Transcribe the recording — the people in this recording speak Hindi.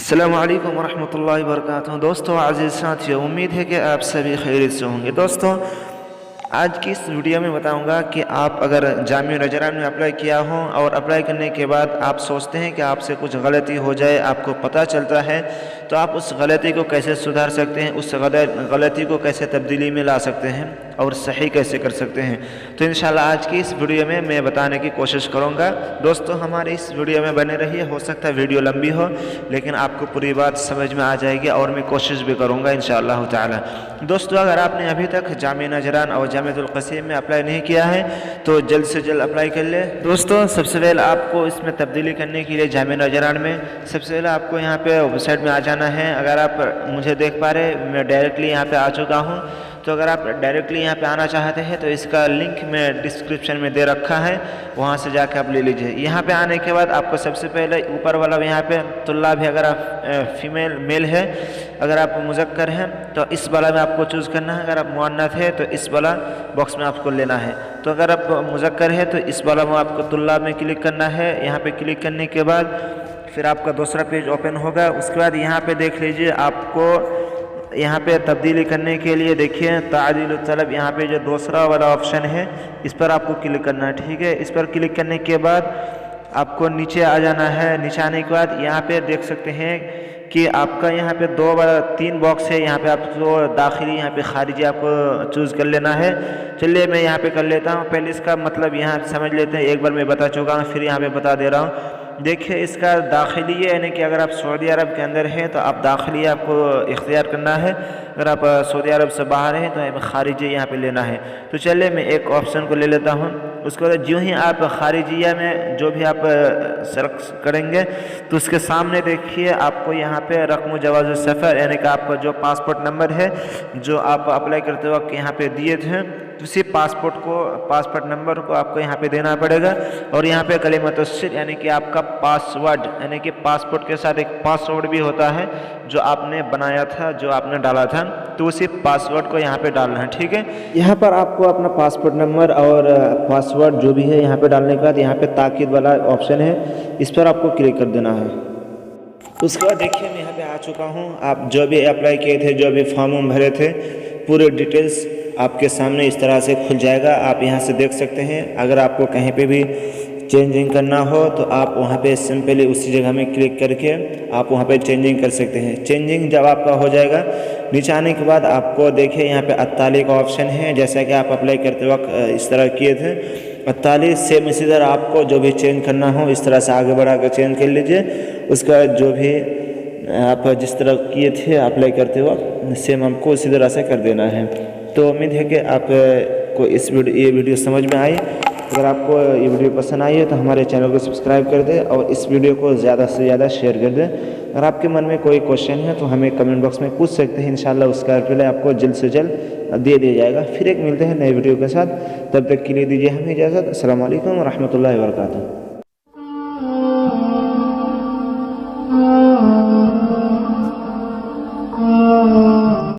अस्सलामु अलैकुम वरहमतुल्लाहि वबरकातुहू। दोस्तों अज़ीज़ साथियों, उम्मीद है कि आप सभी खैरियत से होंगे। दोस्तों आज की इस वीडियो में बताऊंगा कि आप अगर जामिया नजरान में अप्लाई किया हो और अप्लाई करने के बाद आप सोचते हैं कि आपसे कुछ गलती हो जाए, आपको पता चलता है, तो आप उस गलती को कैसे सुधार सकते हैं, उस गलती को कैसे तब्दीली में ला सकते हैं और सही कैसे कर सकते हैं। तो इंशाल्लाह आज की इस वीडियो में मैं बताने की कोशिश करूंगा। दोस्तों हमारी इस वीडियो में बने रहिए, हो सकता है वीडियो लंबी हो लेकिन आपको पूरी बात समझ में आ जाएगी और मैं कोशिश भी करूंगा इंशाअल्लाह ताला। दोस्तों अगर आपने अभी तक जामिया नजरान और जामियातुल क़सीम में अप्लाई नहीं किया है तो जल्द से जल्द अप्लाई कर ले। दोस्तों सबसे पहले आपको इसमें तब्दीली करने के लिए जामिया नजरान में सबसे पहले आपको यहाँ पे वेबसाइट में आ जाना है। अगर आप मुझे देख पा रहे, मैं डायरेक्टली यहाँ पे आ चुका हूँ। तो अगर आप डायरेक्टली यहाँ पे आना चाहते हैं तो इसका लिंक मैं डिस्क्रिप्शन में दे रखा है, वहाँ से जाकर आप ले लीजिए। यहाँ पे आने के बाद आपको सबसे पहले ऊपर वाला यहाँ पे तुल्लाब है, अगर आप फीमेल मेल है, अगर आप मुज़क्कर हैं तो इस वाला में आपको चूज़ करना है। अगर आप मुअन्नथ है तो इस वाला बॉक्स में आपको लेना है। तो अगर आप मुज़क्कर है तो इस वाला में आपको तुल्लाब में क्लिक करना है। यहाँ पे क्लिक करने के बाद फिर आपका दूसरा पेज ओपन होगा। उसके बाद यहाँ पे देख लीजिए, आपको यहाँ पे तब्दीली करने के लिए देखिए तादील तलब, यहाँ पे जो दूसरा वाला ऑप्शन है इस पर आपको क्लिक करना है। ठीक है, इस पर क्लिक करने के बाद आपको नीचे आ जाना है। नीचे आने के बाद यहाँ पे देख सकते हैं कि आपका यहाँ पे तीन बॉक्स है। यहाँ पे आपको दाखिली, यहाँ पे खारिजी आपको चूज़ कर लेना है। चलिए मैं यहाँ पे कर लेता हूँ। पहले इसका मतलब यहाँ समझ लेते हैं, एक बार मैं बता चुका हूँ फिर यहाँ पे बता दे रहा हूँ। देखिए इसका दाखिली है, यानी कि अगर आप सऊदी अरब के अंदर हैं तो आप दाखिली आपको इख्तियार करना है। अगर आप सऊदी अरब से बाहर हैं तो खारिजी यहाँ पे लेना है। तो चलिए मैं एक ऑप्शन को ले लेता हूँ। उसके बाद जो ही आप खारिजिया में जो भी आप सर्च करेंगे तो उसके सामने देखिए आपको यहाँ पे रकम जवाज़ सफ़र, यानी कि आपका जो पासपोर्ट नंबर है जो आप अप्लाई करते वक्त यहाँ पे दिए थे, उसी पासपोर्ट नंबर को आपको यहाँ पे देना पड़ेगा। और यहाँ पे कलिमत सिर, यानी कि आपका पासवर्ड, यानी कि पासपोर्ट के साथ एक पासवर्ड भी होता है जो आपने बनाया था, जो आपने डाला था, तो उसी पासवर्ड को यहाँ पे डालना है। ठीक है, यहाँ पर आपको अपना पासपोर्ट नंबर और पासवर्ड जो भी है यहाँ पे डालने के बाद यहाँ पे ताकीद वाला ऑप्शन है, इस पर आपको क्लिक कर देना है। उसके बाद देखिए मैं यहाँ पे आ चुका हूँ। आप जो भी अप्लाई किए थे, जो भी फॉर्म भरे थे, पूरे डिटेल्स आपके सामने इस तरह से खुल जाएगा। आप यहाँ से देख सकते हैं। अगर आपको कहीं पे भी चेंजिंग करना हो तो आप वहाँ पे सिंपली उसी जगह में क्लिक करके आप वहाँ पे चेंजिंग कर सकते हैं। चेंजिंग जब आपका हो जाएगा, नीचे आने के बाद आपको देखिए यहाँ पे अत्ताली का ऑप्शन है, जैसा कि आप अप्लाई करते वक्त इस तरह किए थे। अत्ताली सेम इसी तरह आपको जो भी चेंज करना हो इस तरह से आगे बढ़ा कर चेंज कर लीजिए। उसका जो भी आप जिस तरह किए थे अप्लाई करते वक्त, सेम हमको इसी तरह से कर देना है। तो उम्मीद है कि आपको ये वीडियो समझ में आई। अगर आपको ये वीडियो पसंद आई है तो हमारे चैनल को सब्सक्राइब कर दें और इस वीडियो को ज़्यादा से ज़्यादा शेयर कर दें। अगर आपके मन में कोई क्वेश्चन है तो हमें कमेंट बॉक्स में पूछ सकते हैं, इंशाल्लाह उसका रिप्लाई आपको जल्द से जल्द दे दिया जाएगा। फिर एक मिलते हैं नए वीडियो के साथ, तब तक के लिए दीजिए हमें इजाज़त। अस्सलामु अलैकुम व रहमतुल्लाहि व बरकातुहू।